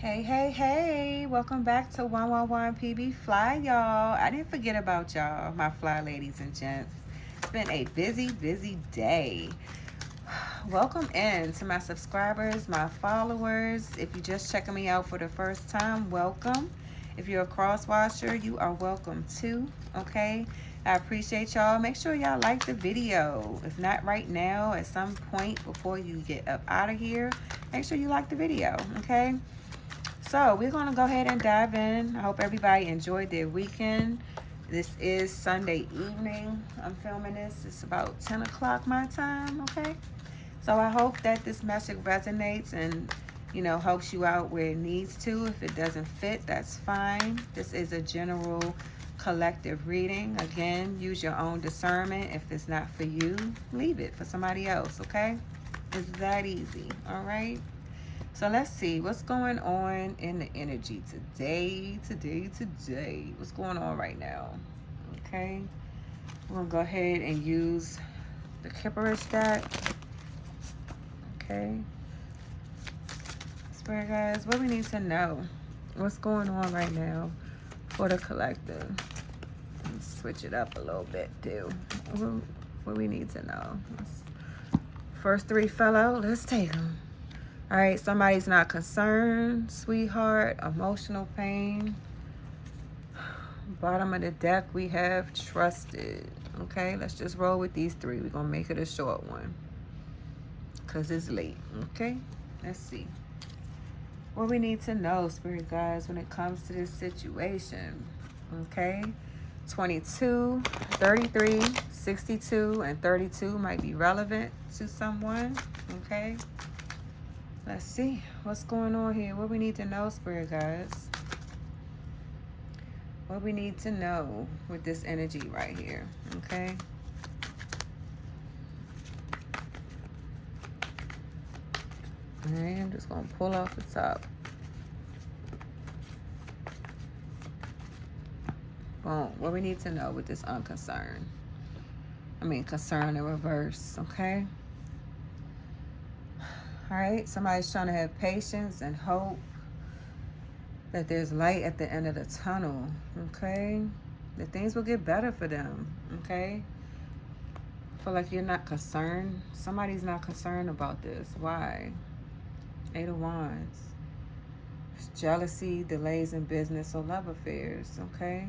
Hey, hey, hey, welcome back to 111 PB Fly, y'all. I didn't forget about y'all, my fly ladies and gents. It's been a busy, busy day. Welcome in to my subscribers, my followers. If you're just checking me out for the first time, welcome. If you're a cross watcher, you are welcome too, okay? I appreciate y'all. Make sure y'all like the video. If not right now, at some point before you get up out of here, make sure you like the video, okay? So we're going to go ahead and dive in. I hope everybody enjoyed their weekend. This is Sunday evening. I'm filming this. It's about 10 o'clock my time, okay? So I hope that this message resonates and, helps you out where it needs to. If it doesn't fit, that's fine. This is a general collective reading. Again, use your own discernment. If it's not for you, leave it for somebody else, okay? It's that easy, all right? So let's see what's going on in the energy today. What's going on right now? Okay. We're going to go ahead and use the Kipperish deck. Okay. Spirit guys, what we need to know. What's going on right now for the collective. Let's switch it up a little bit too. What we need to know. First three fell out. Let's take them. All right, somebody's not concerned, sweetheart, emotional pain. Bottom of the deck, we have trusted. Okay, let's just roll with these three. We're going to make it a short one because it's late. Okay, let's see. What we need to know, Spirit guys, when it comes to this situation. Okay, 22, 33, 62, and 32 might be relevant to someone. Okay. Let's see what's going on here. What we need to know, Spirit guys. What we need to know with this energy right here. Okay. All right, I'm just going to pull off the top. Boom. What we need to know with this unconcerned. Concern in reverse. Okay. All right, somebody's trying to have patience and hope that there's light at the end of the tunnel, okay? That things will get better for them, okay? I feel like you're not concerned. Somebody's not concerned about this. Why? Eight of Wands. It's jealousy, delays in business or love affairs, okay?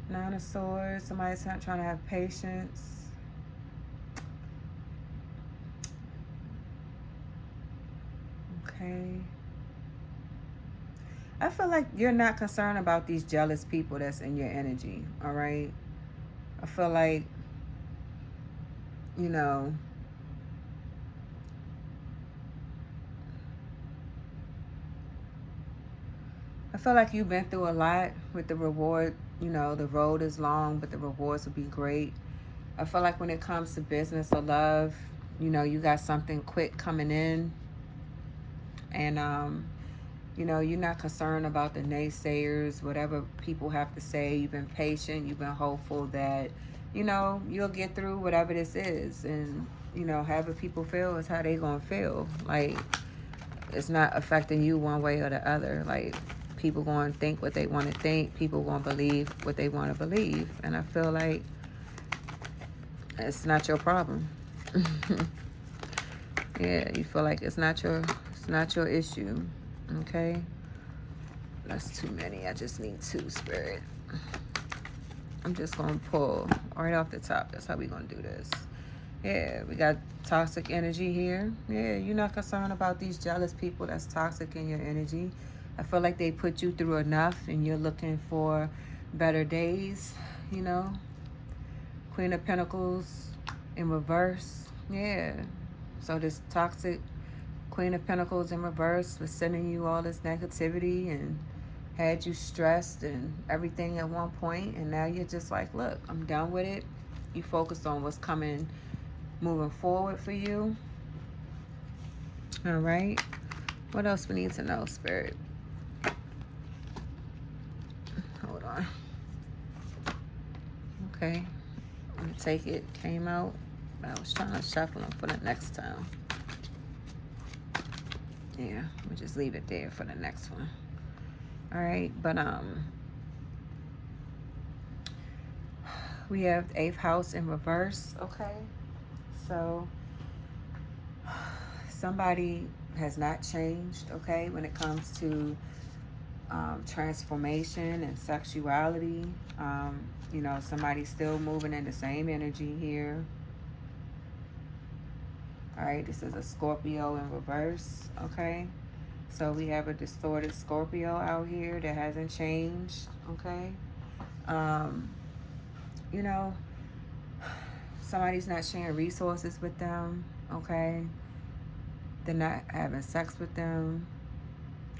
Nine of Swords. Somebody's not trying to have patience. Okay. I feel like you're not concerned about these jealous people that's in your energy, all right? I feel like, I feel like you've been through a lot with the reward. The road is long, but the rewards will be great. I feel like when it comes to business or love, you got something quick coming in. And, you're not concerned about the naysayers, whatever people have to say. You've been patient. You've been hopeful that, you'll get through whatever this is. And, however people feel is how they going to feel. Like, it's not affecting you one way or the other. Like, people going to think what they want to think. People going to believe what they want to believe. And I feel like it's not your problem. Yeah, you feel like it's not your issue. Okay, that's too many. I just need two, Spirit. I'm just gonna pull right off the top. That's how we gonna do this. Yeah, we got toxic energy here. Yeah, you're not concerned about these jealous people that's toxic in your energy. I feel like they put you through enough and you're looking for better days, Queen of Pentacles in reverse. Yeah, so this toxic Queen of Pentacles in reverse was sending you all this negativity and had you stressed and everything at one point. And now you're just like, look, I'm done with it. You focus on what's coming, moving forward for you. All right. What else we need to know, Spirit? Hold on. Okay. I'm going to take it. Came out. I was trying to shuffle them for the next time. Yeah, we'll just leave it there for the next one. All right, but we have the 8th house in reverse. Okay, so somebody has not changed. Okay, when it comes to transformation and sexuality, you know, somebody's still moving in the same energy here. All right, this is a Scorpio in reverse. Okay, so we have a distorted Scorpio out here that hasn't changed. Okay, um, you know, somebody's not sharing resources with them. Okay, they're not having sex with them,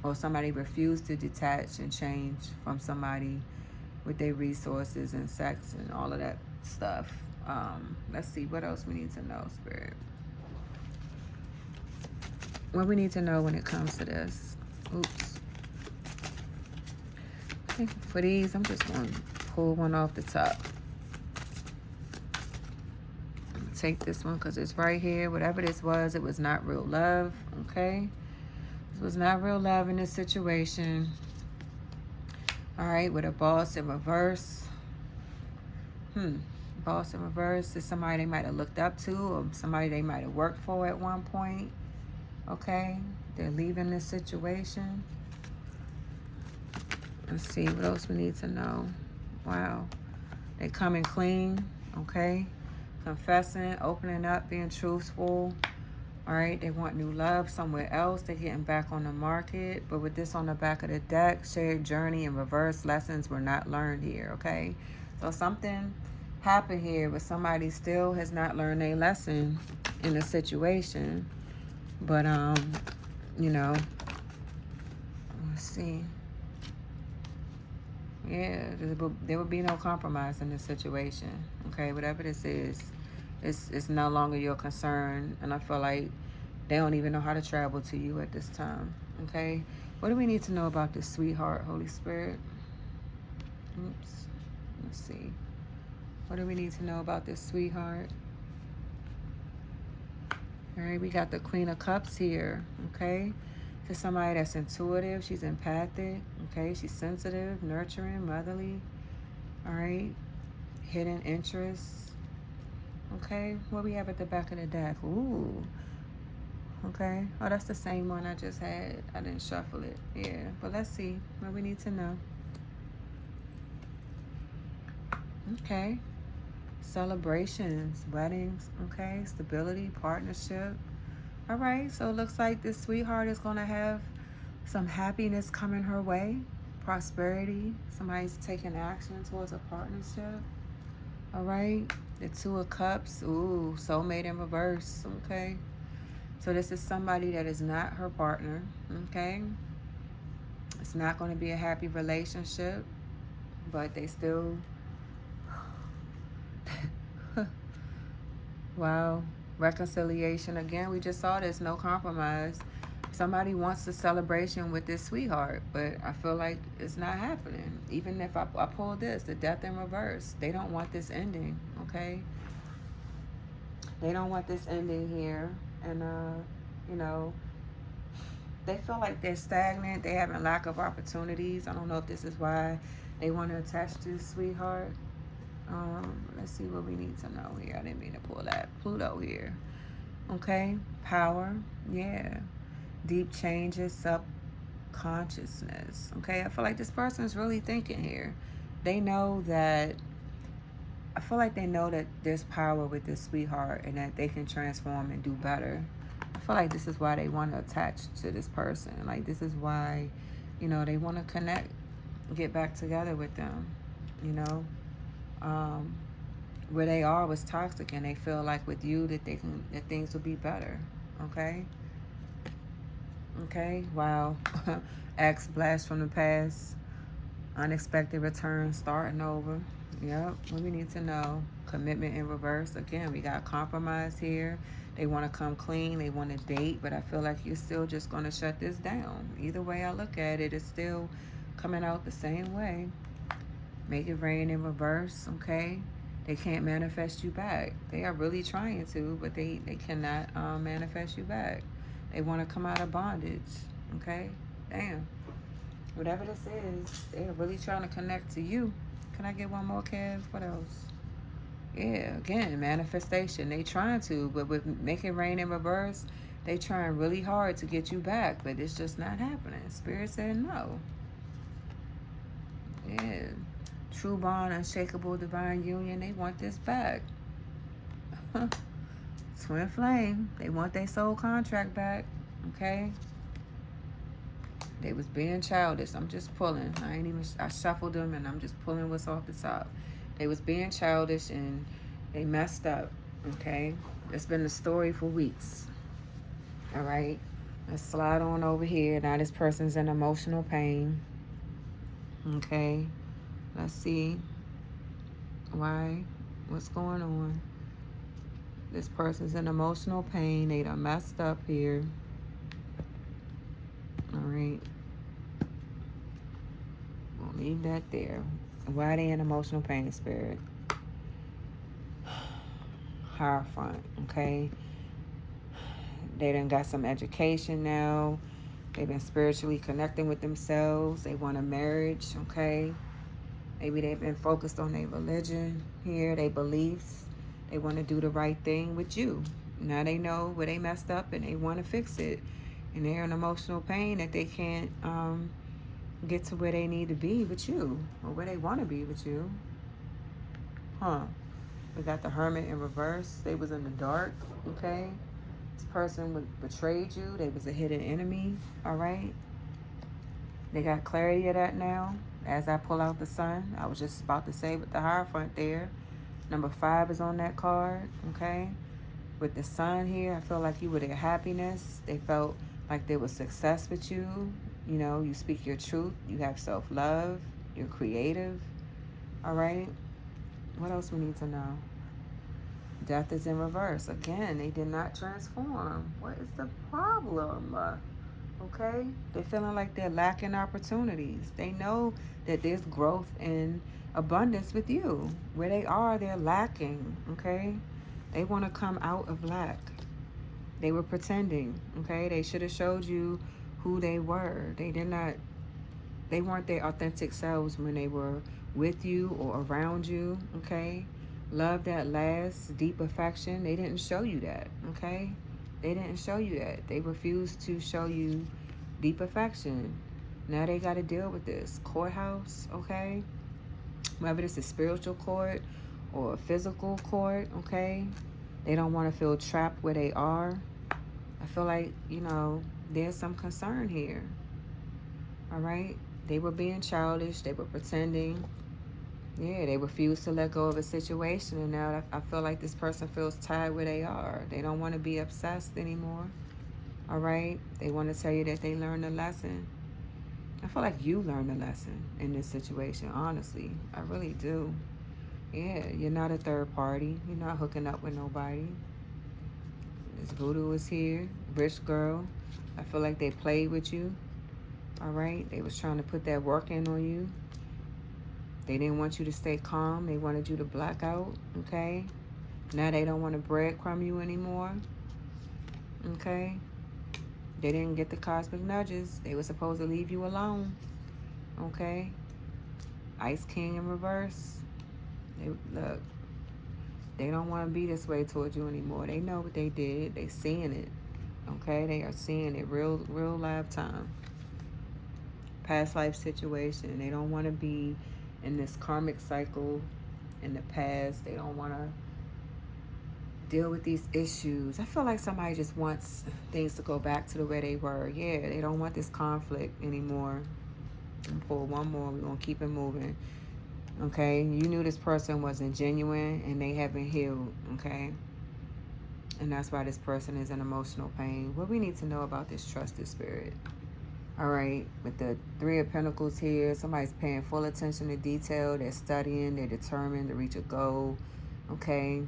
or somebody refused to detach and change from somebody with their resources and sex and all of that stuff. Let's see what else we need to know, Spirit. What we need to know when it comes to this. Oops. Okay, for these, I'm just going to pull one off the top. Take this one because it's right here. Whatever this was, it was not real love. Okay, this was not real love in this situation. All right, with a boss in reverse. Boss in reverse is somebody they might have looked up to, or somebody they might have worked for at one point. Okay, they're leaving this situation. Let's see what else we need to know. Wow, they coming clean. Okay, confessing, opening up, being truthful. All right, they want new love somewhere else. They're getting back on the market. But with this on the back of the deck, shared journey and reverse lessons were not learned here, okay? So something happened here, but somebody still has not learned a lesson in the situation. But, you know, let's see. Yeah, there would be no compromise in this situation, okay? Whatever this is, it's no longer your concern, and I feel like they don't even know how to travel to you at this time, okay? What do we need to know about this sweetheart, Holy Spirit? Oops. Let's see. What do we need to know about this sweetheart? All right, we got the Queen of Cups here, okay? To somebody that's intuitive, she's empathic, okay? She's sensitive, nurturing, motherly, all right? Hidden interests, okay? What we have at the back of the deck? Ooh, okay. Oh, that's the same one I just had. I didn't shuffle it. Yeah, but let's see what we need to know. Okay. Celebrations, weddings, okay? Stability, partnership. All right, so it looks like this sweetheart is going to have some happiness coming her way. Prosperity. Somebody's taking action towards a partnership. All right. The Two of Cups. Ooh, soulmate in reverse. Okay. So this is somebody that is not her partner. Okay. It's not going to be a happy relationship, but they still... Wow. Reconciliation. Again, we just saw this. No compromise. Somebody wants a celebration with this sweetheart, but I feel like it's not happening. Even if I pull this, the Death in reverse, they don't want this ending, okay? They don't want this ending here. And, you know, they feel like they're stagnant. They having lack of opportunities. I don't know if this is why they want to attach to this sweetheart. Let's see what we need to know here. I didn't mean to pull that. Pluto here. Okay. Power. Yeah. Deep changes, subconsciousness. Okay. I feel like this person is really thinking here. They know that... I feel like they know that there's power with this sweetheart and that they can transform and do better. I feel like this is why they want to attach to this person. Like, this is why, you know, they want to connect, get back together with them, you know. Where they are was toxic, and they feel like with you that things will be better. Okay. Okay. Wow. Ex blast from the past, unexpected return, starting over. Yep. What we need to know: commitment in reverse. Again, we got compromise here. They want to come clean. They want to date, but I feel like you're still just going to shut this down. Either way I look at it, it's still coming out the same way. Make it rain in reverse, okay? They can't manifest you back. They are really trying to, but they cannot manifest you back. They want to come out of bondage. Okay? Damn. Whatever this is, they're really trying to connect to you. Can I get one more, Kev? What else? Yeah, again, manifestation. They trying to, but with making rain in reverse, they trying really hard to get you back, but it's just not happening. Spirit said no. Yeah. True bond, unshakable divine union. They want this back. Twin flame. They want their soul contract back. Okay. They was being childish. I'm just pulling. I shuffled them and I'm just pulling what's off the top. They was being childish and they messed up. Okay. It's been the story for weeks. All right. Let's slide on over here. Now this person's in emotional pain. Okay. Let's see why. What's going on? This person's in emotional pain. They done messed up here. All right. We'll leave that there. Why are they in emotional pain, Spirit? Hierophant, okay? They done got some education now. They've been spiritually connecting with themselves. They want a marriage, okay? Maybe they've been focused on their religion here, their beliefs. They want to do the right thing with you. Now they know where they messed up and they want to fix it. And they're in emotional pain that they can't get to where they need to be with you, or where they want to be with you. We got the Hermit in reverse. They was in the dark, okay? This person betrayed you. They was a hidden enemy, all right? They got clarity of that now. As I pull out the Sun, I was just about to say with the Hierophant there. Number 5 is on that card, okay? With the Sun here, I feel like you were their happiness. They felt like there was success with you. You know, you speak your truth. You have self-love. You're creative. All right? What else we need to know? Death is in reverse. Again, they did not transform. What is the problem? Okay? They're feeling like they're lacking opportunities. They know that there's growth and abundance with you. Where they are, they're lacking. Okay? They want to come out of lack. They were pretending. Okay? They should have showed you who they were. They weren't their authentic selves when they were with you or around you, okay? Love that lasts, deep affection, they didn't show you that, okay? They didn't show you that. They refused to show you deep affection. Now they got to deal with this. Courthouse, okay? Whether it's a spiritual court or a physical court, okay? They don't want to feel trapped where they are. I feel like, there's some concern here. All right? They were being childish. They were pretending. Yeah, they refused to let go of a situation. And now I feel like this person feels tied where they are. They don't want to be obsessed anymore. All right? They want to tell you that they learned a lesson. I feel like you learned a lesson in this situation, honestly. I really do. Yeah, you're not a third party. You're not hooking up with nobody. This voodoo is here. Rich girl. I feel like they played with you. All right? They was trying to put that work in on you. They didn't want you to stay calm. They wanted you to black out, okay? Now they don't want to breadcrumb you anymore, okay? They didn't get the cosmic nudges. They were supposed to leave you alone, okay? Ice King in reverse. Look, they don't want to be this way towards you anymore. They know what they did. They seeing it, okay? They are seeing it real live time. Past life situation. They don't want to be in this karmic cycle in the past. They don't want to deal with these issues. I feel like somebody just wants things to go back to the way they were. Yeah, they don't want this conflict anymore. And pull one more. We're going to keep it moving. Okay? You knew this person wasn't genuine and they haven't healed. Okay? And that's why this person is in emotional pain. What we need to know about this trusted spirit. All right, with the 3 of Pentacles here, somebody's paying full attention to detail. They're studying. They're determined to reach a goal. Okay,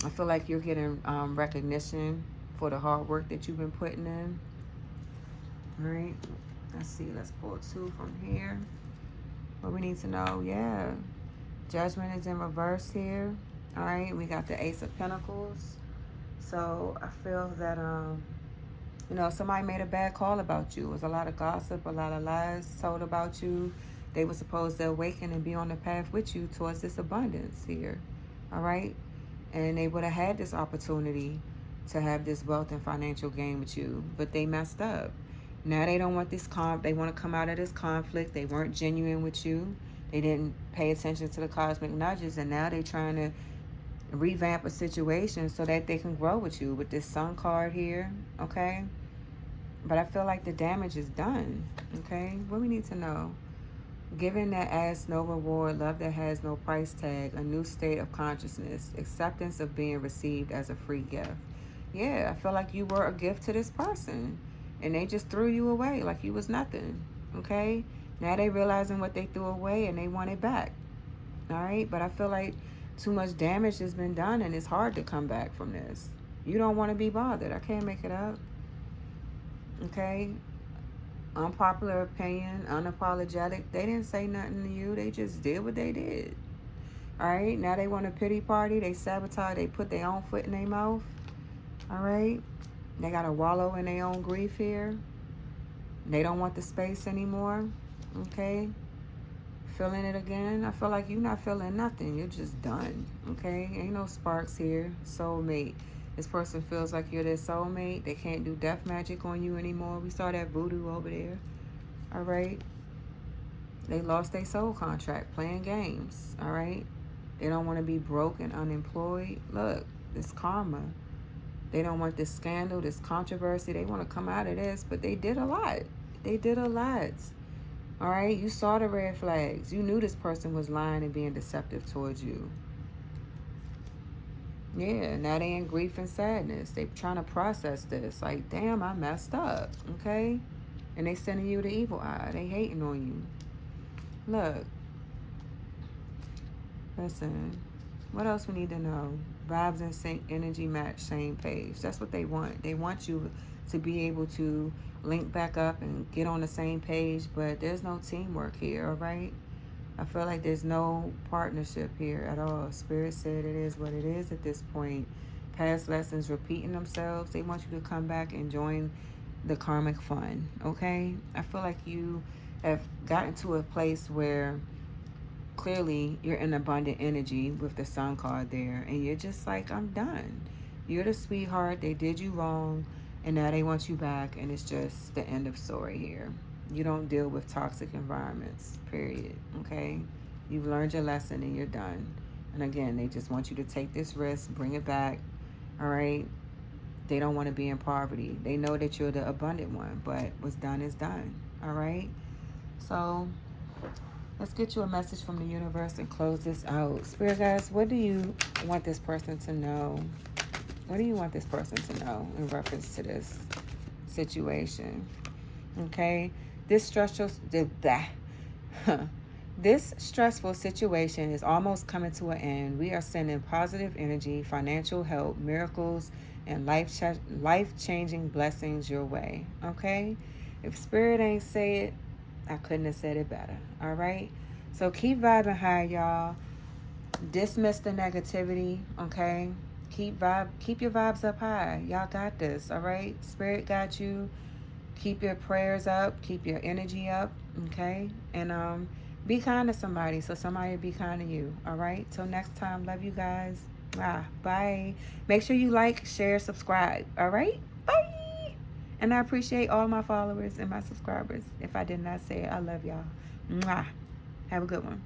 I feel like you're getting recognition for the hard work that you've been putting in. All right, let's see. Let's pull 2 from here. What we need to know, yeah. Judgment is in reverse here. All right, we got the Ace of Pentacles. So I feel that You know, somebody made a bad call about you. It was a lot of gossip, a lot of lies told about you. They were supposed to awaken and be on the path with you towards this abundance here. All right? And they would have had this opportunity to have this wealth and financial gain with you, but they messed up. Now they don't want this they want to come out of this conflict. They weren't genuine with you. They didn't pay attention to the cosmic nudges, and now they're trying to revamp a situation so that they can grow with you with this sun card here, okay? But I feel like the damage is done, okay? What we need to know. Giving that asks no reward, love that has no price tag, a new state of consciousness, acceptance of being received as a free gift. Yeah, I feel like you were a gift to this person and they just threw you away like you was nothing, okay? Now they realizing what they threw away and they want it back, all right? But I feel like too much damage has been done and it's hard to come back from this. You don't want to be bothered. I can't make it up, okay? Unpopular opinion, unapologetic. They didn't say nothing to you. They just did what they did. All right. Now they want a pity party. They sabotage. They put their own foot in their mouth. All right. They got to wallow in their own grief here. They don't want the space anymore. Okay. Feeling it again. I feel like you're not feeling nothing. You're just done. Okay. Ain't no sparks here. Soulmate. This person feels like you're their soulmate. They can't do death magic on you anymore. We saw that voodoo over there. All right. They lost their soul contract playing games. All right. They don't want to be broke and unemployed. Look, this karma. They don't want this scandal, this controversy. They want to come out of this, but they did a lot. They did a lot. All right. You saw the red flags. You knew this person was lying and being deceptive towards you. Yeah, now they in grief and sadness. They trying to process this. Like, damn, I messed up, okay? And they sending you the evil eye. They hating on you. Look. Listen. What else we need to know? Vibes and sync, energy match, same page. That's what they want. They want you to be able to link back up and get on the same page, but there's no teamwork here, all right? I feel like there's no partnership here at all. Spirit said it is what it is at this point. Past lessons repeating themselves. They want you to come back and join the karmic fun, okay? I feel like you have gotten to a place where clearly you're in abundant energy with the sun card there, and you're just like, I'm done. You're the sweetheart. They did you wrong, and now they want you back, and it's just the end of story here. You don't deal with toxic environments, period, okay? You've learned your lesson and you're done. And again, they just want you to take this risk, bring it back, all right? They don't want to be in poverty. They know that you're the abundant one, but what's done is done, all right? So let's get you a message from the universe and close this out. Spirit guys, what do you want this person to know? What do you want this person to know in reference to this situation? Okay? This stressful situation is almost coming to an end. We are sending positive energy, financial help, miracles, and life-changing blessings your way. Okay? If Spirit ain't say it, I couldn't have said it better. All right? So keep vibing high, y'all. Dismiss the negativity. Okay? Keep your vibes up high. Y'all got this. All right? Spirit got you. Keep your prayers up. Keep your energy up. Okay? And be kind to somebody so somebody will be kind to you. All right? Till next time. Love you guys. Bye. Make sure you like, share, subscribe. All right? Bye. And I appreciate all my followers and my subscribers. If I did not say it, I love y'all. Mwah. Have a good one.